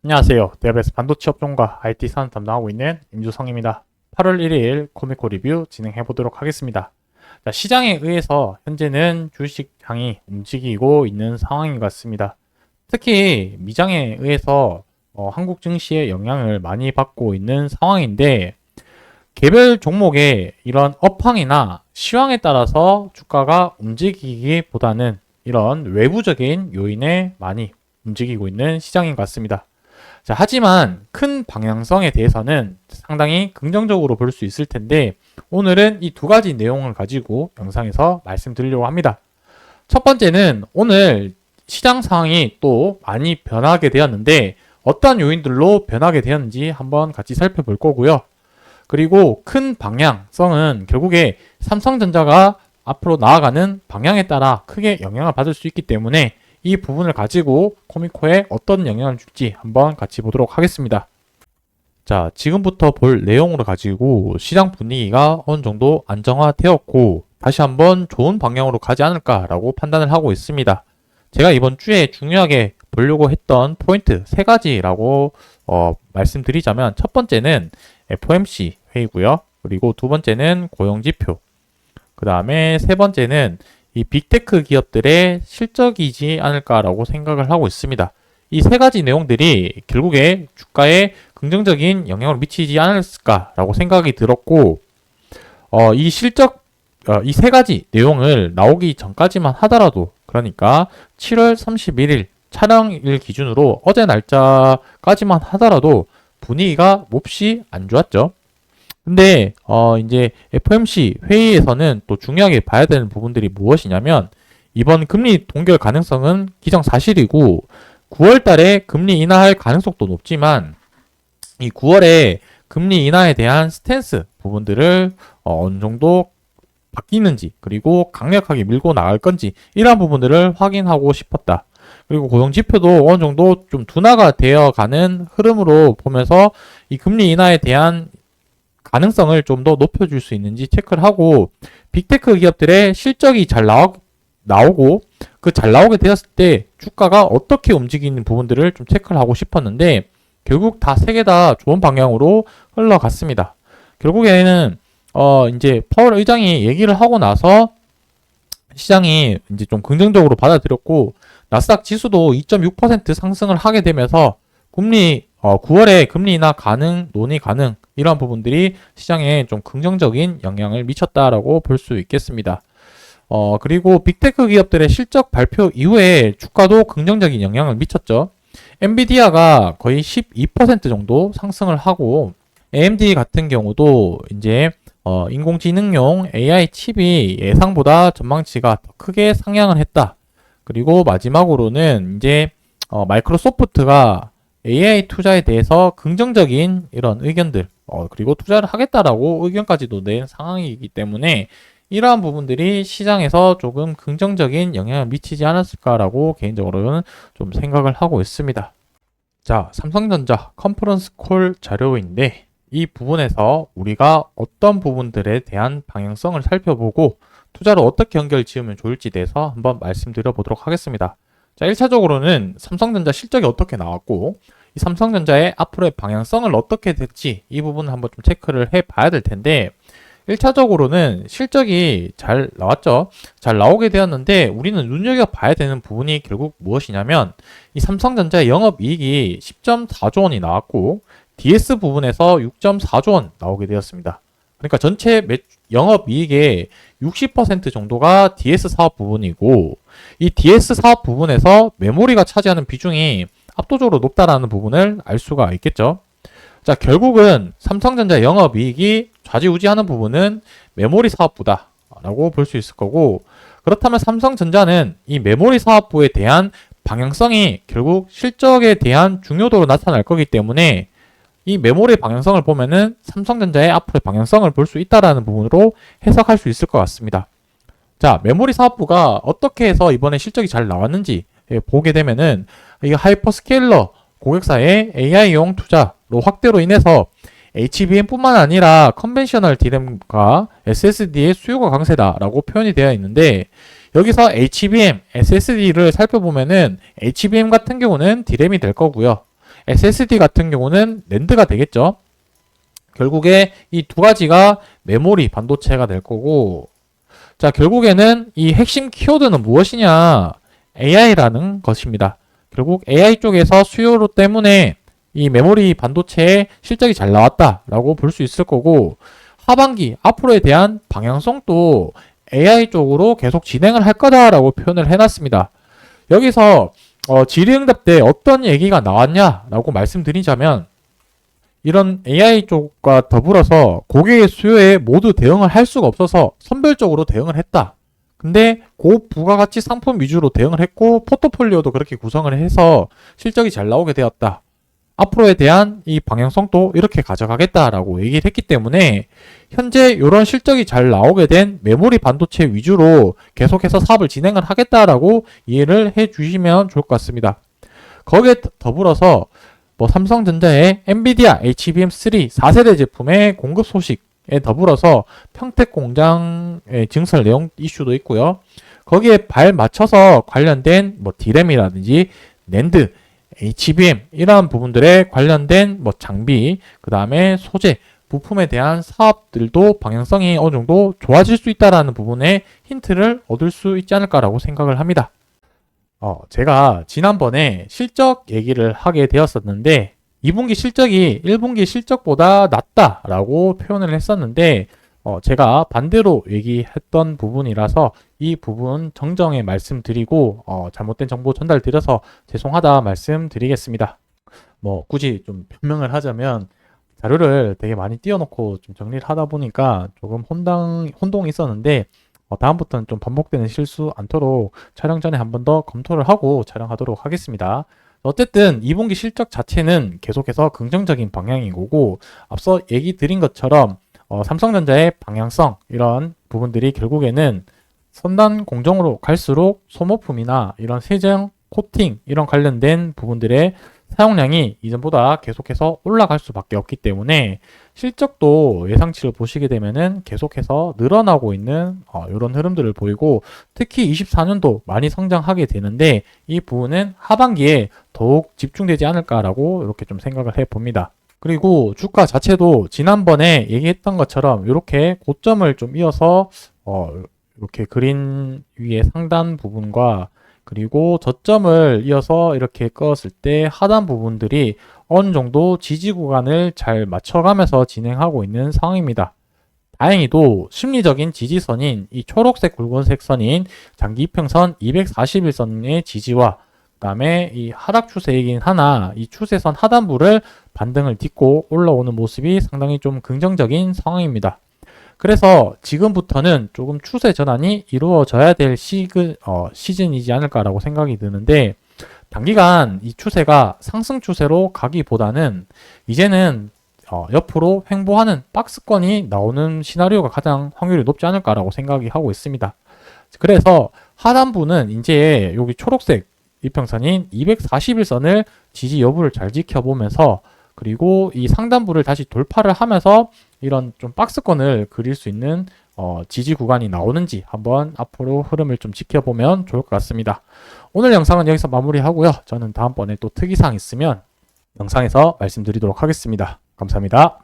안녕하세요. 대업에서 반도체 업종과 IT 산업 담당하고 있는 임주성입니다. 8월 1일 코미코 리뷰 진행해 보도록 하겠습니다. 자, 시장에 의해서 현재는 주식장이 움직이고 있는 상황인 것 같습니다. 특히 미장에 의해서 한국 증시에 영향을 많이 받고 있는 상황인데 개별 종목의 이런 업황이나 시황에 따라서 주가가 움직이기보다는 이런 외부적인 요인에 많이 움직이고 있는 시장인 것 같습니다. 자, 하지만 큰 방향성에 대해서는 상당히 긍정적으로 볼 수 있을 텐데 오늘은 이 두 가지 내용을 가지고 영상에서 말씀드리려고 합니다. 첫 번째는 오늘 시장 상황이 또 많이 변하게 되었는데 어떠한 요인들로 변하게 되었는지 한번 같이 살펴볼 거고요. 그리고 큰 방향성은 결국에 삼성전자가 앞으로 나아가는 방향에 따라 크게 영향을 받을 수 있기 때문에 이 부분을 가지고 코미코에 어떤 영향을 줄지 한번 같이 보도록 하겠습니다. 자, 지금부터 볼 내용으로 가지고 시장 분위기가 어느 정도 안정화되었고 다시 한번 좋은 방향으로 가지 않을까라고 판단을 하고 있습니다. 제가 이번 주에 중요하게 보려고 했던 포인트 세 가지라고 말씀드리자면 첫 번째는 FOMC 회의고요. 그리고 두 번째는 고용지표, 그 다음에 세 번째는 이 빅테크 기업들의 실적이지 않을까라고 생각을 하고 있습니다. 이 세 가지 내용들이 결국에 주가에 긍정적인 영향을 미치지 않을까라고 생각이 들었고, 이 세 가지 내용을 나오기 전까지만 하더라도, 그러니까 7월 31일 촬영일 기준으로 어제 날짜까지만 하더라도 분위기가 몹시 안 좋았죠. 근데 이제 FOMC 회의에서는 또 중요하게 봐야 되는 부분들이 무엇이냐면 이번 금리 동결 가능성은 기정사실이고 9월 달에 금리 인하할 가능성도 높지만 이 9월에 금리 인하에 대한 스탠스 부분들을 어느 정도 바뀌는지 그리고 강력하게 밀고 나갈 건지 이러한 부분들을 확인하고 싶었다. 그리고 고용지표도 어느 정도 좀 둔화가 되어가는 흐름으로 보면서 이 금리 인하에 대한 가능성을 좀 더 높여줄 수 있는지 체크를 하고 빅테크 기업들의 실적이 잘 나오고 그 잘 나오게 되었을 때 주가가 어떻게 움직이는 부분들을 좀 체크를 하고 싶었는데 결국 다 세 개 다 좋은 방향으로 흘러갔습니다. 결국에는 이제 파월 의장이 얘기를 하고 나서 시장이 이제 좀 긍정적으로 받아들였고 나스닥 지수도 2.6% 상승을 하게 되면서 9월에 금리 인하 논의 가능 이러한 부분들이 시장에 좀 긍정적인 영향을 미쳤다라고 볼 수 있겠습니다. 그리고 빅테크 기업들의 실적 발표 이후에 주가도 긍정적인 영향을 미쳤죠. 엔비디아가 거의 12% 정도 상승을 하고 AMD 같은 경우도 이제 인공지능용 AI 칩이 예상보다 전망치가 더 크게 상향을 했다. 그리고 마지막으로는 이제 마이크로소프트가 AI 투자에 대해서 긍정적인 이런 의견들 그리고 투자를 하겠다라고 의견까지도 낸 상황이기 때문에 이러한 부분들이 시장에서 조금 긍정적인 영향을 미치지 않았을까라고 개인적으로는 좀 생각을 하고 있습니다. 자, 삼성전자 컨퍼런스 콜 자료인데 이 부분에서 우리가 어떤 부분들에 대한 방향성을 살펴보고 투자로 어떻게 연결 지으면 좋을지 대해서 한번 말씀드려 보도록 하겠습니다. 자, 1차적으로는 삼성전자 실적이 어떻게 나왔고 이 삼성전자의 앞으로의 방향성을 어떻게 될지 이 부분을 한번 좀 체크를 해 봐야 될 텐데 1차적으로는 실적이 잘 나왔죠. 잘 나오게 되었는데 우리는 눈여겨봐야 되는 부분이 결국 무엇이냐면 이 삼성전자의 영업이익이 10.4조 원이 나왔고 DS 부분에서 6.4조 원 나오게 되었습니다. 그러니까 전체 영업이익의 60% 정도가 DS 사업 부분이고 이 DS 사업 부분에서 메모리가 차지하는 비중이 압도적으로 높다라는 부분을 알 수가 있겠죠. 자, 결국은 삼성전자 영업이익이 좌지우지하는 부분은 메모리 사업부다라고 볼 수 있을 거고 그렇다면 삼성전자는 이 메모리 사업부에 대한 방향성이 결국 실적에 대한 중요도로 나타날 거기 때문에 이 메모리 방향성을 보면은 삼성전자의 앞으로의 방향성을 볼 수 있다라는 부분으로 해석할 수 있을 것 같습니다. 자, 메모리 사업부가 어떻게 해서 이번에 실적이 잘 나왔는지 보게 되면은 이 하이퍼스케일러 고객사의 AI용 투자로 확대로 인해서 HBM뿐만 아니라 컨벤셔널 DRAM과 SSD의 수요가 강세다라고 표현이 되어 있는데 여기서 HBM, SSD를 살펴보면은 HBM 같은 경우는 DRAM이 될 거고요. SSD 같은 경우는 낸드가 되겠죠. 결국에 이 두 가지가 메모리 반도체가 될 거고, 자, 결국에는 이 핵심 키워드는 무엇이냐? AI라는 것입니다. 결국 AI 쪽에서 수요로 때문에 이 메모리 반도체의 실적이 잘 나왔다라고 볼 수 있을 거고, 하반기 앞으로에 대한 방향성도 AI 쪽으로 계속 진행을 할 거다라고 표현을 해놨습니다. 여기서 질의응답 때 어떤 얘기가 나왔냐라고 말씀드리자면, 이런 AI 쪽과 더불어서 고객의 수요에 모두 대응을 할 수가 없어서 선별적으로 대응을 했다. 근데 고부가가치 상품 위주로 대응을 했고 포트폴리오도 그렇게 구성을 해서 실적이 잘 나오게 되었다. 앞으로에 대한 이 방향성도 이렇게 가져가겠다라고 얘기를 했기 때문에 현재 이런 실적이 잘 나오게 된 메모리 반도체 위주로 계속해서 사업을 진행을 하겠다라고 이해를 해 주시면 좋을 것 같습니다. 거기에 더불어서 삼성전자의 엔비디아 HBM3 4세대 제품의 공급 소식에 더불어서 평택 공장의 증설 내용 이슈도 있고요. 거기에 발 맞춰서 관련된 디램이라든지 낸드, HBM 이러한 부분들에 관련된 장비, 그 다음에 소재, 부품에 대한 사업들도 방향성이 어느 정도 좋아질 수 있다는 부분에 힌트를 얻을 수 있지 않을까라고 생각을 합니다. 제가 지난번에 실적 얘기를 하게 되었었는데 2분기 실적이 1분기 실적보다 낮다라고 표현을 했었는데 제가 반대로 얘기했던 부분이라서 이 부분 정정해 말씀드리고 잘못된 정보 전달드려서 죄송하다 말씀드리겠습니다. 굳이 좀 변명을 하자면 자료를 되게 많이 띄워놓고 좀 정리를 하다 보니까 조금 혼동이 있었는데 다음부터는 좀 반복되는 실수 않도록 촬영 전에 한 번 더 검토를 하고 촬영하도록 하겠습니다. 어쨌든 2분기 실적 자체는 계속해서 긍정적인 방향인 거고 앞서 얘기 드린 것처럼 삼성전자의 방향성 이런 부분들이 결국에는 선단 공정으로 갈수록 소모품이나 이런 세정, 코팅 이런 관련된 부분들의 사용량이 이전보다 계속해서 올라갈 수밖에 없기 때문에 실적도 예상치를 보시게 되면은 계속해서 늘어나고 있는 이런 흐름들을 보이고 특히 24년도 많이 성장하게 되는데 이 부분은 하반기에 더욱 집중되지 않을까라고 이렇게 좀 생각을 해 봅니다. 그리고 주가 자체도 지난번에 얘기했던 것처럼 이렇게 고점을 좀 이어서 이렇게 그린 위에 상단 부분과 그리고 저점을 이어서 이렇게 끄었을 때 하단 부분들이 어느 정도 지지 구간을 잘 맞춰가면서 진행하고 있는 상황입니다. 다행히도 심리적인 지지선인 이 초록색 굵은색 선인 장기 이평선 241선의 지지와 그 다음에 이 하락 추세이긴 하나 이 추세선 하단부를 반등을 딛고 올라오는 모습이 상당히 좀 긍정적인 상황입니다. 그래서 지금부터는 조금 추세 전환이 이루어져야 될 시즌이지 않을까라고 생각이 드는데 단기간 이 추세가 상승 추세로 가기보다는 이제는 옆으로 횡보하는 박스권이 나오는 시나리오가 가장 확률이 높지 않을까라고 생각이 하고 있습니다. 그래서 하단부는 이제 여기 초록색 이평선인 241선을 지지 여부를 잘 지켜보면서 그리고 이 상단부를 다시 돌파를 하면서 이런 좀 박스권을 그릴 수 있는 지지 구간이 나오는지 한번 앞으로 흐름을 좀 지켜보면 좋을 것 같습니다. 오늘 영상은 여기서 마무리하고요. 저는 다음번에 또 특이사항 있으면 영상에서 말씀드리도록 하겠습니다. 감사합니다.